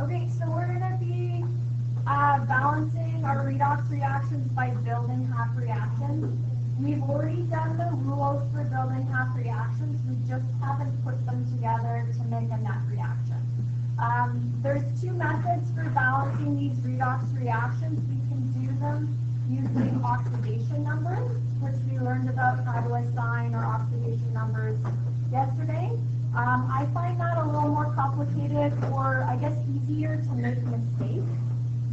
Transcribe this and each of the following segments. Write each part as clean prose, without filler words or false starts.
Okay, so we're going to be balancing our redox reactions by building half reactions. We've already done the rules for building half reactions. We just haven't put them together to make a net reaction. There's two methods for balancing these redox reactions. We can do them using oxidation numbers, which we learned about how to assign our oxidation numbers yesterday. I find that a little more complicated, or I guess easier to make mistakes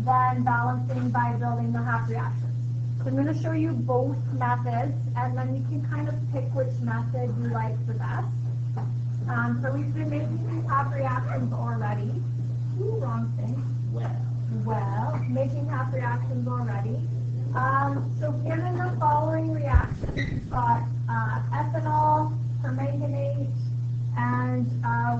than balancing by building the half reactions. So I'm going to show you both methods, and then you can kind of pick which method you like the best. So we've been making these half reactions already. Ooh, wrong thing. Well, making half reactions already. So given the following reactions, we've got ethanol, permanganate, and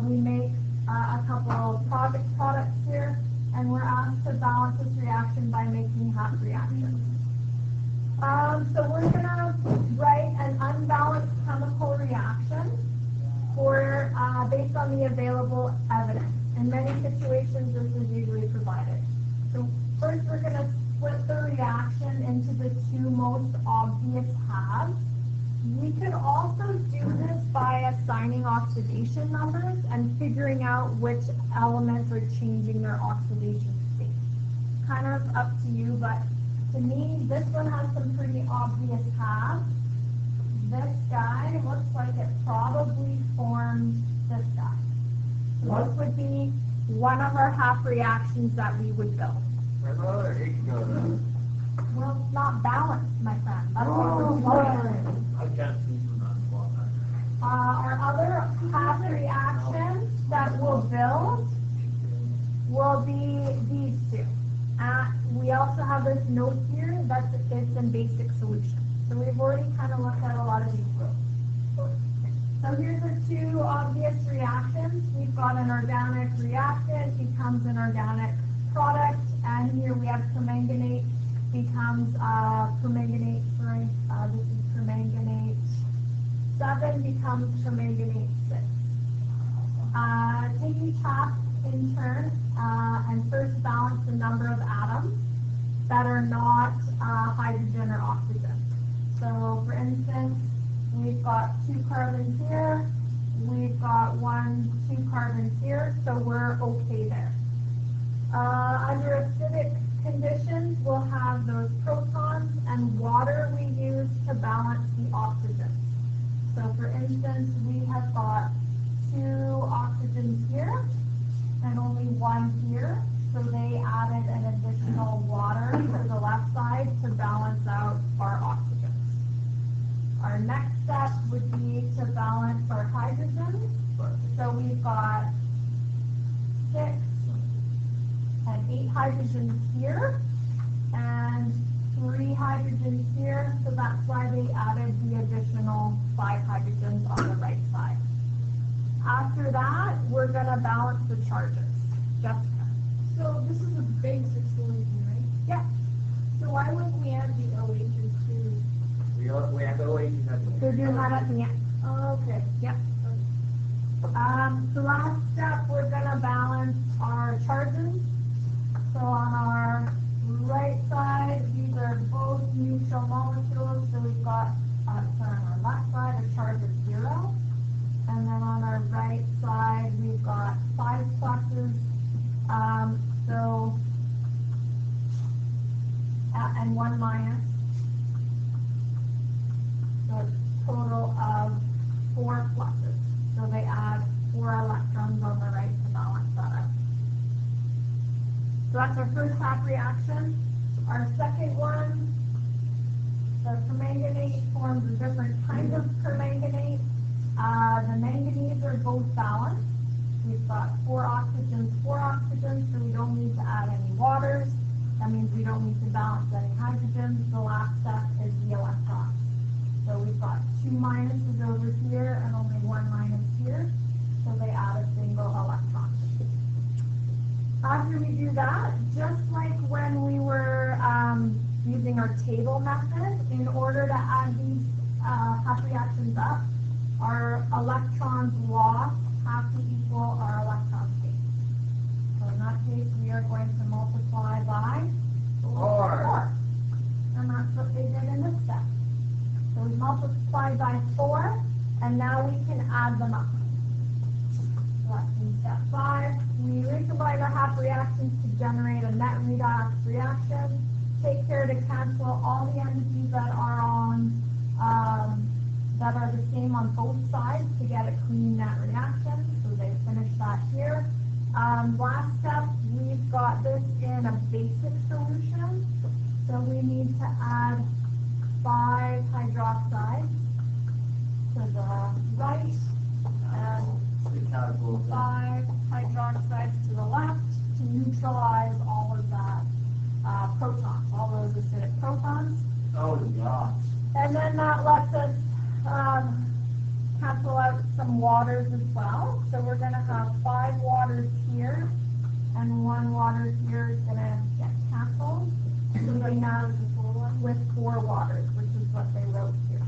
we make a couple products here, and we're asked to balance this reaction by making half reactions. So we're going to write an unbalanced chemical reaction for based on the available evidence. In many situations, this is usually provided. So first, we're going to split the reaction into the two most obvious halves. We could also do this by assigning oxidation numbers and figuring out which elements are changing their oxidation state. Kind of up to you, but to me, this one has some pretty obvious halves. This guy looks like it probably formed this guy. So this would be one of our half reactions that we would build. Well, it's not balanced, my friend. That's what we're doing. I can't see from that spot. Our other half reactions that we'll build will be these two. We also have this note here that it's in basic solution. So we've already kind of looked at a lot of these rules. So here's the two obvious reactions. We've got an organic reactant becomes an organic product, and here we have permanganate becomes permanganate, this is permanganate 7 becomes permanganate 6. Take each half in turn and first balance the number of atoms that are not hydrogen or oxygen. So for instance, we've got 2 carbons here, we've got 2 carbons here, so we're okay there. Under acidic conditions, we'll have those protons, and water we use to balance the oxygens. So for instance, we have got 2 oxygens here and only 1 here, so they added an additional water to the left side to balance out our oxygens. Our next step would be to balance our hydrogens. So we've got 6 and 8 hydrogens here, and 3 hydrogens here, so that's why they added the additional 5 hydrogens on the right side. After that, we're going to balance the charges. Jessica. So this is a basic solution, right? Yeah. So why wouldn't we add the OHs too? We have OHs at the They're doing that at the end. Oh, okay. Yep. The last step, we're going to balance our charges. So on our right side, these are both neutral molecules. So we've got, on our left side, a charge of 0. And then on our right side, we've got 5 pluses. And 1 minus. So a total of 4 pluses. So they add 4 electrons on the right to balance that out. So that's our first half reaction. Our second one, the permanganate forms a different kind of permanganate. The manganese are both balanced. We've got 4 oxygens, so we don't need to add any waters. That means we don't need to balance any hydrogens. The last step is the electrons. So we've got 2 minuses over here and only 1 minus here. So they add a single electron. After we do that, just like when we were using our table method, in order to add these half reactions up, our electrons lost have to equal our electron gain. So in that case, going to multiply by 4. And that's what they did in this step. So we multiplied by 4, and now we can add them up. So that's in step 5. We recombine our half reactions to generate a net redox reaction. Take care to cancel all the entities that are on that are the same on both sides to get a clean net reaction. So they finished that here. Last step, we've got this in a basic solution. So we need to add 5 hydroxides to the right and 5 hydroxides to the left to neutralize all of that protons, all those acidic protons. Oh, yeah. And then that lets us cancel out some waters as well. So we're going to have 5 waters here, and 1 water here is going to get canceled. Leaving us with 4 waters, which is what they wrote here.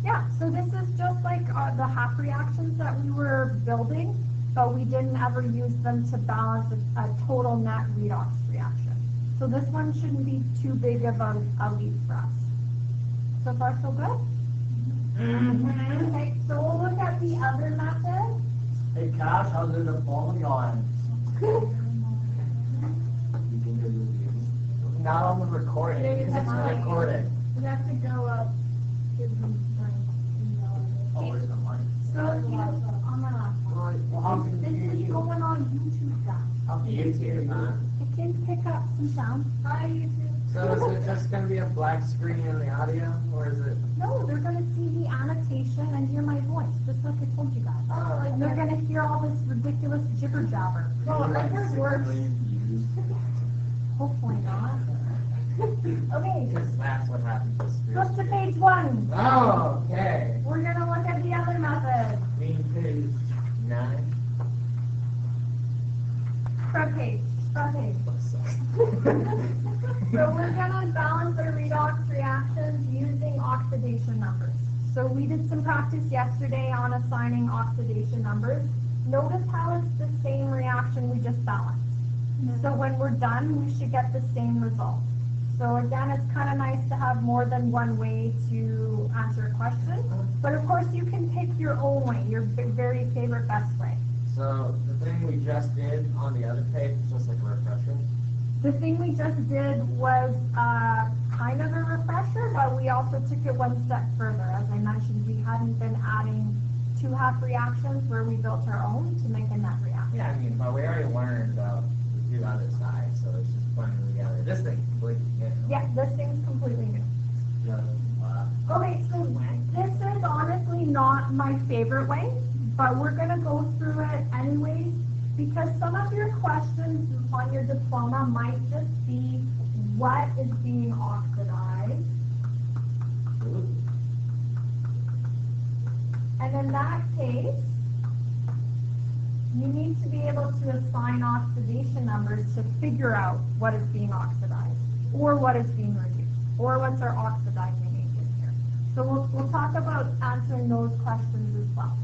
Yeah, so this is just like the half reactions that we were building, but we didn't ever use them to balance a total net redox reaction. So this one shouldn't be too big of a leap for us. So far, so good? Mm-hmm. Okay, so we'll look at the other method. Hey, Cash, how's the diploma going? Not on the recording. It's recorded. You have to go up, give them my email. Oh, where's the mic? So on the left. Well, how can This is you going on YouTube, guys. How can you man? It can pick up some sound. Hi, YouTube. So is it just going to be a black screen in the audio, or is it? No, they're going to see the annotation and hear my voice, just like I told you guys. Oh, And they're going to hear all this ridiculous jibber jabber. Well, I heard worse. Hopefully not. Okay, Because that's what happens with flip spirits. to page 1. Oh, okay. We're going to look at the other method. Mean page 9. Front page. Front page. So we're going to balance our redox reactions using oxidation numbers. So we did some practice yesterday on assigning oxidation numbers. Notice how it's the same reaction we just balanced. So when we're done, we should get the same result. So again, it's kind of nice to have more than one way to answer a question. But of course, you can pick your own way, your very favorite best way. So the thing we just did on the other page is just like a refresher. The thing we just did was kind of a refresher, but we also took it one step further. As I mentioned, we hadn't been adding 2 half reactions where we built our own to make a net reaction. Yeah, I mean, but we already learned about the 2 other sides, so it's just putting them together. This thing completely new. Yeah, this thing's completely new. Okay, so this is honestly not my favorite way, but we're going to go through it anyways, because some of your questions on your diploma might just be what is being oxidized. And in that case, you need to be able to assign oxidation numbers to figure out what is being oxidized, or what is being reduced, or what's our oxidizing agent here. So we'll talk about answering those questions as well.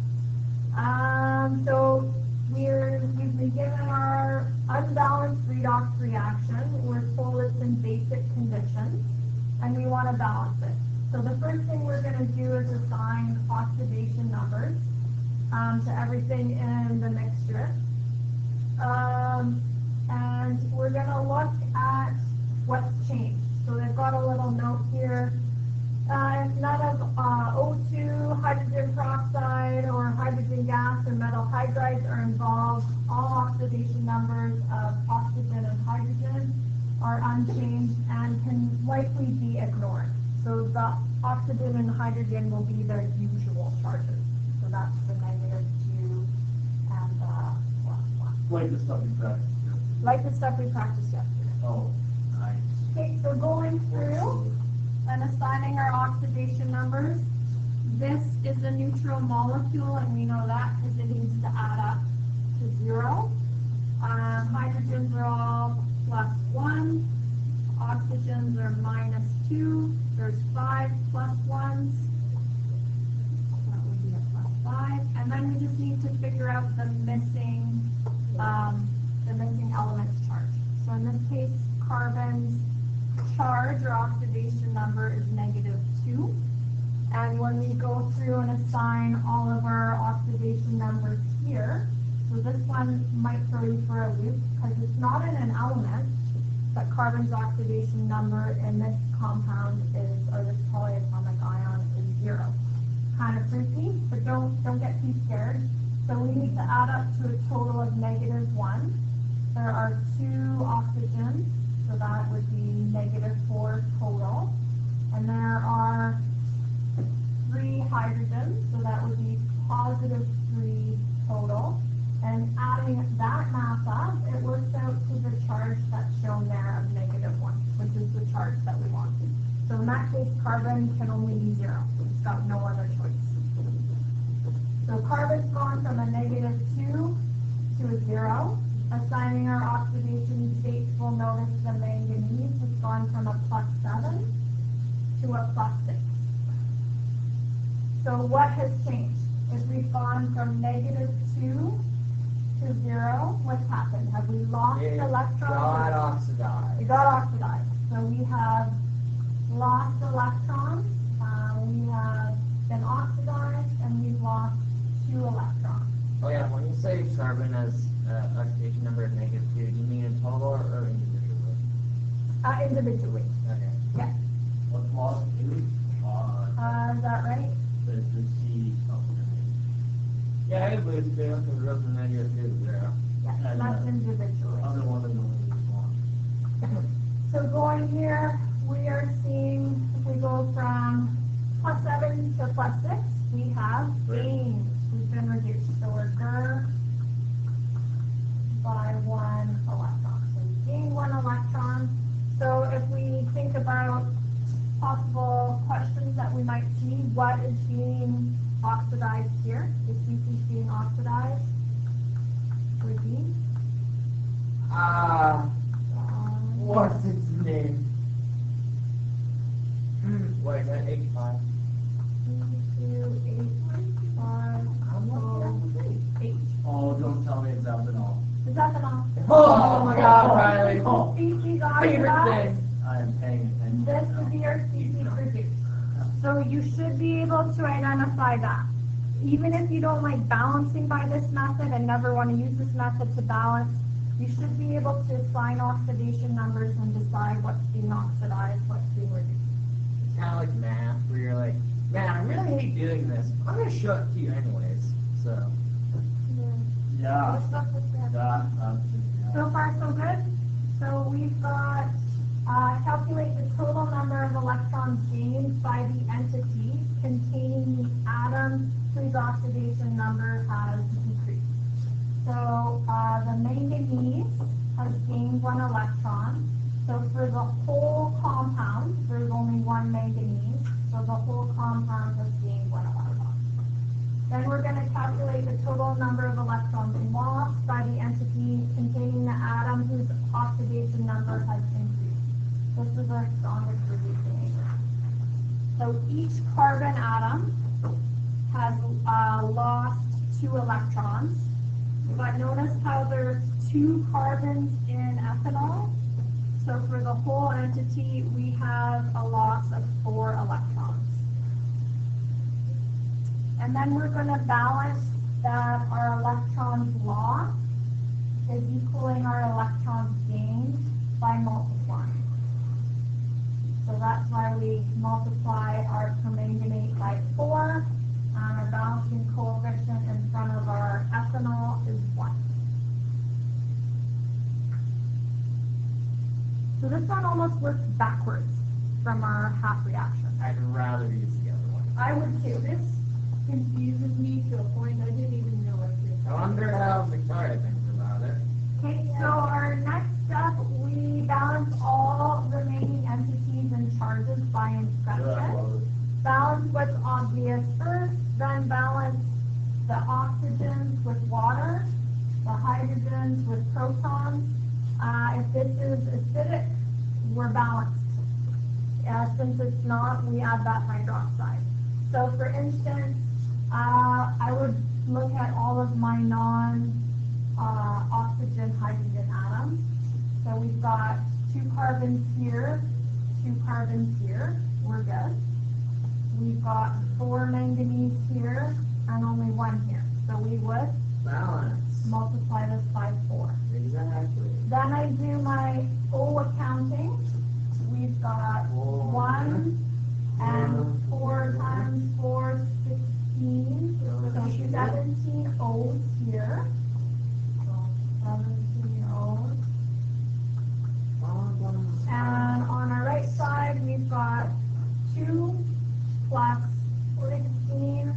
So we've been given our unbalanced redox reaction. We're told it's in basic conditions, and we want to balance it. So the first thing we're going to do is assign oxidation numbers to everything in the mixture. And we're going to look at what's changed. So they've got a little note here. None of O2, hydrogen peroxide, or hydrogen gas or metal hydrides are involved. All oxidation numbers of oxygen and hydrogen are unchanged and can likely be ignored. So the oxygen and hydrogen will be their usual charges. So that's the -2 and +1. Like the stuff you practiced yesterday. Like the stuff we practiced yesterday. Oh, nice. Okay, so going through and assigning our oxidation numbers. This is a neutral molecule, and we know that because it needs to add up to 0. Hydrogens are all +1. Oxygens are -2. There's 5 +1s. That would be a +5. And then we just need to figure out the missing carbon's charge or oxidation number is -2. And when we go through and assign all of our oxidation numbers here, so this one might throw you for a loop because it's not in an element, but carbon's oxidation number in this compound is, or this polyatomic ion is 0. Kind of freaky, but don't get too scared. So we need to add up to a total of -1. There are 2 oxygens, so that would be -4 total. And there are 3 hydrogens, so that would be +3 total. And adding that mass up, it works out to the charge that's shown there of -1, which is the charge that we want. So in that case, carbon can only be 0. It's got no other choice. So carbon's gone from a -2 to a 0. Assigning our oxidation states, we'll notice the manganese has gone from a +7 to a +6. So what has changed? If we've gone from -2 to 0, what's happened? Have we lost electrons? Got oxidized. It got oxidized. So we have lost electrons, we have been oxidized, and we've lost 2 electrons. Oh yeah, when you say carbon has oxidation number of -2, do you mean in total or individually? Individually. Okay. Yeah. What's lost to? Is that right? The C supplement. Yeah, it was 2 because it goes from -2 to 0. Yes, And, that's individually. Other one is only one. So going here, we are seeing, if we go from +7 to +6, we have gains. We've been reduced. So we're by 1 electron. So we gain 1 electron. So if we think about possible questions that we might see, what is being oxidized here? The species being oxidized would be? What's its name? What is that? 85. 2, 8, 5, H. Oh, don't tell me it's ethanol. Is ethanol? Oh my God, Riley! Species Favorite oxidized. thing. I am paying attention. This would be our species reduced. So you should be able to identify that. Even if you don't like balancing by this method and never want to use this method to balance, you should be able to assign oxidation numbers and decide what's being oxidized, what's being reduced. It's kind of like math, where you're like, man, I really hate doing this. I'm going to show it to you anyways. So. Yeah. Stuff that's there. Yeah. So far, so good. So we've got calculate the total number of electrons gained by the entity containing the atom whose oxidation number has decreased. So the manganese has gained 1 electron. So for the whole compound, there's only 1 manganese. So the whole compound has gained 1 electron. Then we're going to calculate the total number of electrons lost by the entity containing the atom whose oxidation number has increased. This is our strongest reducing agent. So each carbon atom has lost 2 electrons. But notice how there's 2 carbons in ethanol. So for the whole entity, we have a loss of 4 electrons. And then we're going to balance that our electrons lost is equaling our electrons gained by multiplying. So that's why we multiply our permanganate by 4, and our balancing coefficient in front of our ethanol is 1. So this one almost works backwards from our half reaction. I'd rather use the other one. I would too. This confuses me to a point I didn't even know what you're I talking wonder how Victoria thinks about it. Okay, so our next step, we balance all remaining entities and charges by inspection. Balance what's obvious first, then balance the oxygens with water, the hydrogens with protons. If this is acidic, we're balanced. Since it's not, we add that hydroxide. So for instance, I would look at all of my non-oxygen hydrogen atoms. So we've got 2 carbons here, 2 carbons here, we're good. We've got 4 manganese here and only 1 here. So we would Balance. multiply this by 4. Exactly. Then I do my O accounting. We've got 1 and 4 times 4, 16. So 17 O's here. So 17 O's. And on our right side, we've got 2 plus 16.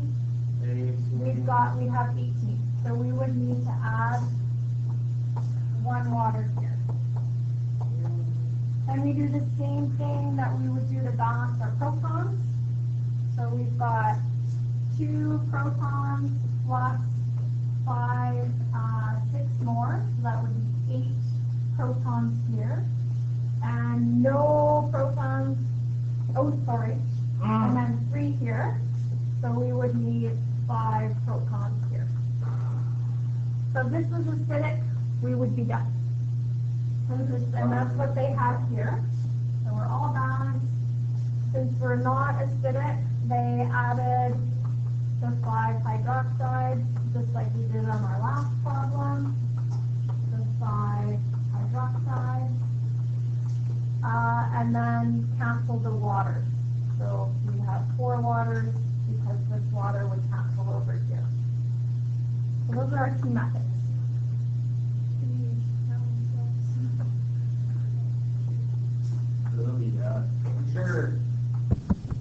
We have 18. So we would need to add 1 water here. And we do the same thing that we would do to balance our protons. So we've got 2 protons plus 5, 6 more. So that would be 8 protons here. And no protons, and then 3 here. So we would need 5 protons here. So if this was acidic, we would be done. And that's what they have here. So we're all balanced. Since we're not acidic, they added the 5 hydroxides, just like we did on our last problem. The 5 hydroxides. And then cancel the waters. So we have 4 waters because this water would cancel over here. So those are our 2 methods. Really, yeah. Sure.